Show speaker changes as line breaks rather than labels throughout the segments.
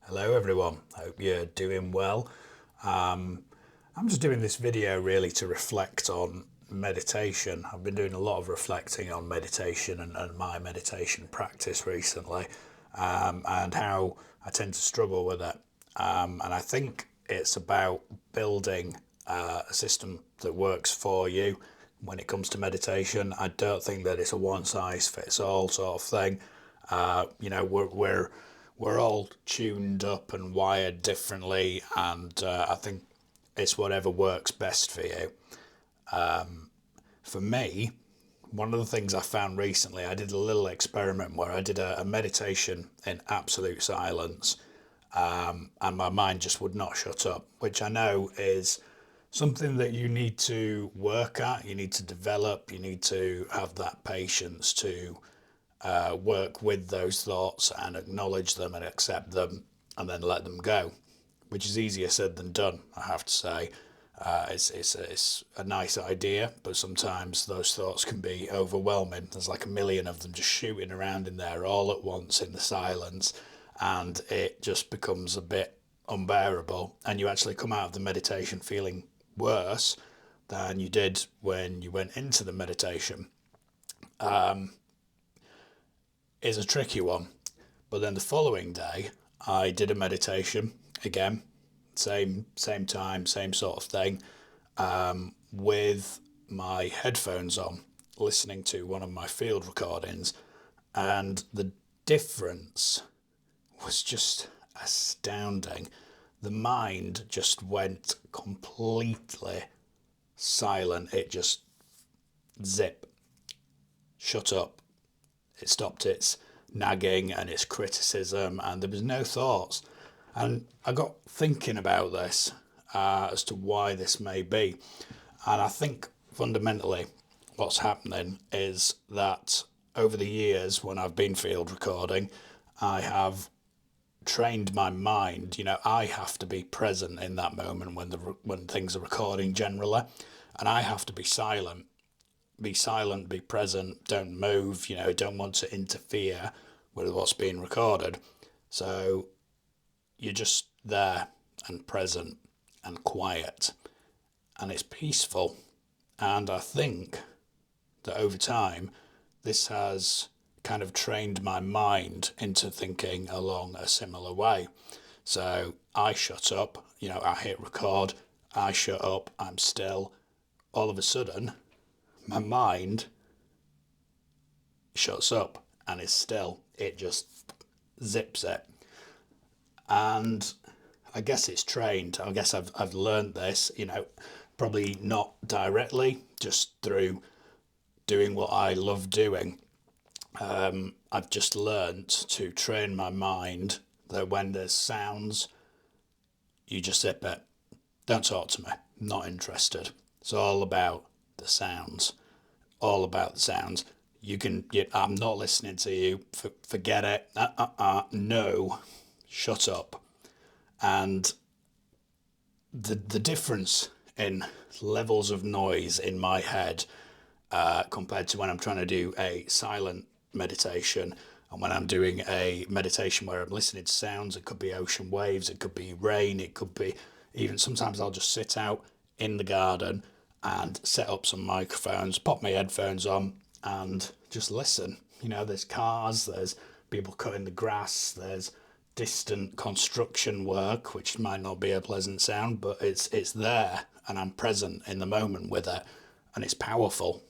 Hello everyone, hope you're doing well. I'm just doing this video really to reflect on meditation. I've been doing a lot of reflecting on meditation and my meditation practice recently, and how I tend to struggle with it. And I think it's about building a system that works for you when it comes to meditation. I don't think that it's a one size fits all sort of thing. We're all tuned up and wired differently, and I think it's whatever works best for you. For me, one of the things I found recently, I did a little experiment where I did a meditation in absolute silence, and my mind just would not shut up, which I know is something that you need to work at, you need to develop, you need to have that patience to work with those thoughts and acknowledge them and accept them and then let them go, which is easier said than done, I have to say. It's a nice idea, but sometimes those thoughts can be overwhelming. There's like a million of them just shooting around in there all at once in the silence, and it just becomes a bit unbearable. And you actually come out of the meditation feeling worse than you did when you went into the meditation. Is a tricky one. But then the following day, I did a meditation again, same time, same sort of thing, with my headphones on, listening to one of my field recordings, and the difference was just astounding. The mind just went completely silent. It just zip, shut up. It stopped its nagging and its criticism, and there was no thoughts. And I got thinking about this as to why this may be. And I think fundamentally what's happening is that over the years when I've been field recording, I have trained my mind. I have to be present in that moment when things are recording generally, and I have to be silent. Be silent, be present, don't move, don't want to interfere with what's being recorded. So you're just there and present and quiet, and it's peaceful. And I think that over time, this has kind of trained my mind into thinking along a similar way. So I shut up, I hit record, I shut up, I'm still. All of a sudden, my mind shuts up and is still. It just zips it. And I guess it's trained. I guess I've learned this, probably not directly, just through doing what I love doing. I've just learned to train my mind that when there's sounds, you just zip it. Don't talk to me. Not interested. It's all about the sounds. All about the sounds. I'm not listening to you. Forget it. No, shut up. And the difference in levels of noise in my head compared to when I'm trying to do a silent meditation and when I'm doing a meditation where I'm listening to sounds. It could be ocean waves, it could be rain, it could be even sometimes I'll just sit out in the garden and set up some microphones, pop my headphones on, and just listen. There's cars, there's people cutting the grass, there's distant construction work, which might not be a pleasant sound, but it's there, and I'm present in the moment with it, and it's powerful.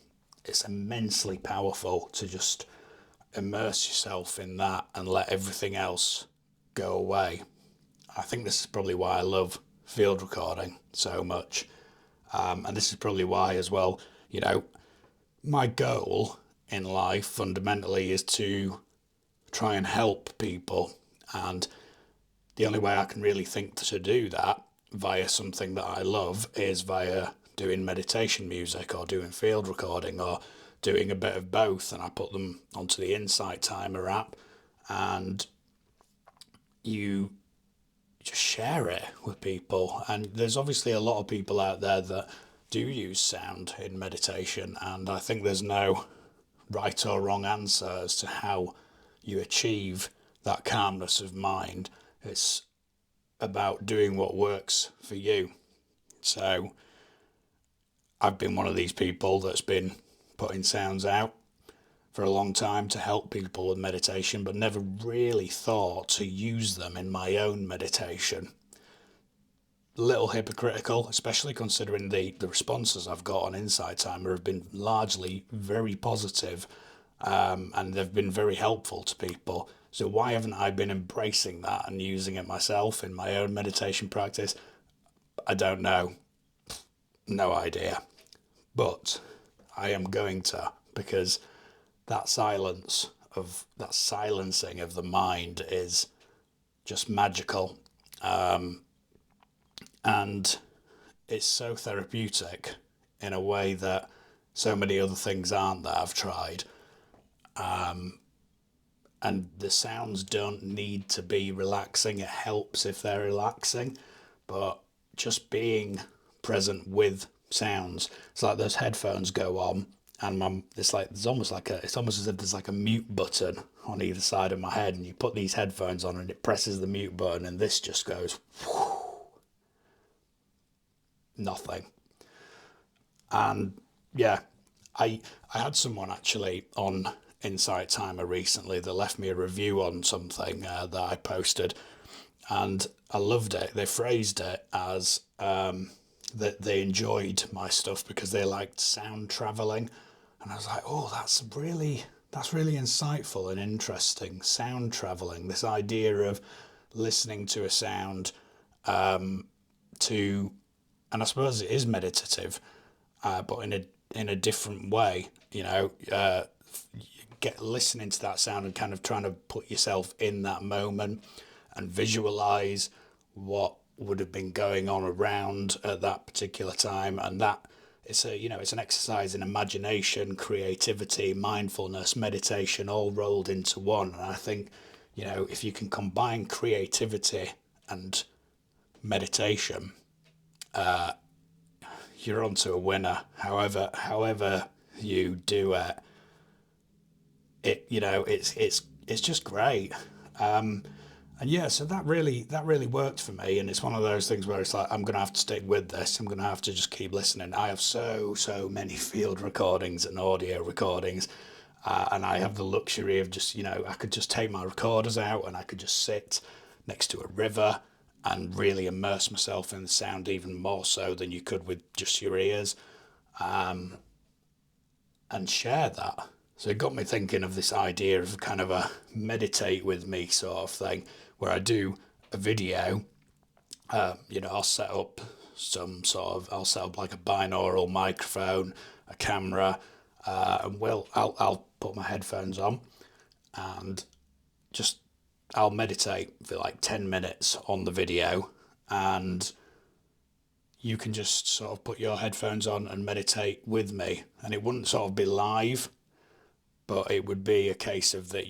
It's immensely powerful to just immerse yourself in that and let everything else go away. I think this is probably why I love field recording so much. And this is probably why as well, my goal in life fundamentally is to try and help people. And the only way I can really think to do that via something that I love is via doing meditation music or doing field recording or doing a bit of both. And I put them onto the Insight Timer app, and you just share it with people. And there's obviously a lot of people out there that do use sound in meditation, and I think there's no right or wrong answer as to how you achieve that calmness of mind It's about doing what works for you. So I've been one of these people that's been putting sounds out for a long time to help people with meditation, but never really thought to use them in my own meditation. A little hypocritical, especially considering the responses I've got on Insight Timer have been largely very positive, and they've been very helpful to people. So why haven't I been embracing that and using it myself in my own meditation practice? I don't know. No idea. But I am going to, because that silencing of the mind is just magical. And it's so therapeutic in a way that so many other things aren't that I've tried. And the sounds don't need to be relaxing. It helps if they're relaxing, but just being present with sounds. It's like those headphones go on, and it's like it's almost as if there's like a mute button on either side of my head, and you put these headphones on, and it presses the mute button, and this just goes nothing. And yeah, I had someone actually on Insight Timer recently that left me a review on something that I posted, and I loved it. They phrased it as that they enjoyed my stuff because they liked sound traveling, and I was like, oh, that's really insightful and interesting. Sound traveling, this idea of listening to a sound to, and I suppose it is meditative, but in a different way. Get listening to that sound and kind of trying to put yourself in that moment and visualize what would have been going on around at that particular time. And that it's an exercise in imagination, creativity, mindfulness, meditation, all rolled into one. And I think, if you can combine creativity and meditation, you're onto a winner. However you do it, it's just great. And yeah, so that really worked for me, and it's one of those things where it's like, I'm gonna have to stick with this. I'm gonna have to just keep listening. I have so many field recordings and audio recordings, and I have the luxury of just, I could just take my recorders out and I could just sit next to a river and really immerse myself in the sound even more so than you could with just your ears, and share that. So it got me thinking of this idea of kind of a meditate with me sort of thing, where I do a video. I'll set up like a binaural microphone, a camera, and I'll put my headphones on and just I'll meditate for like 10 minutes on the video, and you can just sort of put your headphones on and meditate with me, and it wouldn't sort of be live, but it would be a case of that,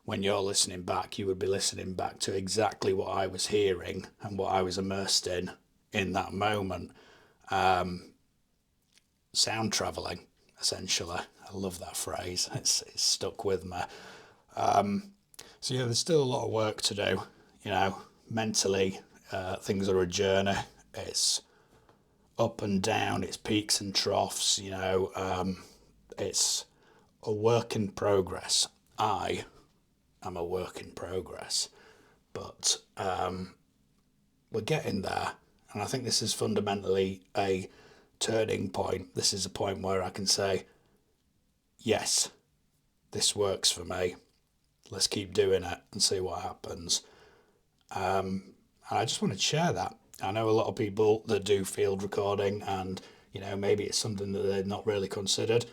when you're listening back, you would be listening back to exactly what I was hearing and what I was immersed in that moment. Sound traveling, essentially. I love that phrase. It's stuck with me. So yeah, there's still a lot of work to do. Mentally, things are a journey. It's up and down. It's peaks and troughs. It's a work in progress. I am a work in progress, but we're getting there. And I think this is fundamentally a turning point. This is a point where I can say, yes, this works for me. Let's keep doing it and see what happens. And I just want to share that. I know a lot of people that do field recording, and maybe it's something that they've not really considered.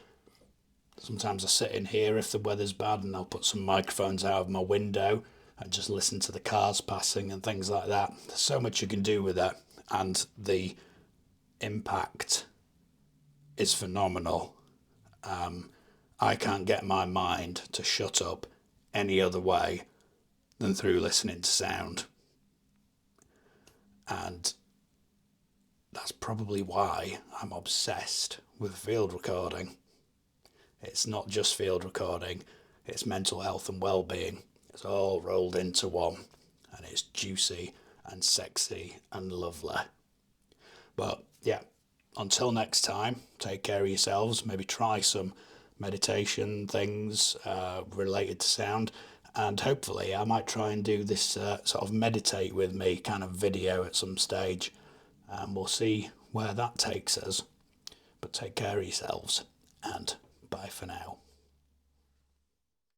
Sometimes I sit in here if the weather's bad, and I'll put some microphones out of my window and just listen to the cars passing and things like that. There's so much you can do with it, and the impact is phenomenal. I can't get my mind to shut up any other way than through listening to sound. And that's probably why I'm obsessed with field recording. It's not just field recording, it's mental health and well-being. It's all rolled into one, and it's juicy and sexy and lovely. But yeah, until next time, take care of yourselves. Maybe try some meditation things related to sound, and hopefully I might try and do this sort of meditate with me kind of video at some stage, and we'll see where that takes us. But take care of yourselves, and bye for now.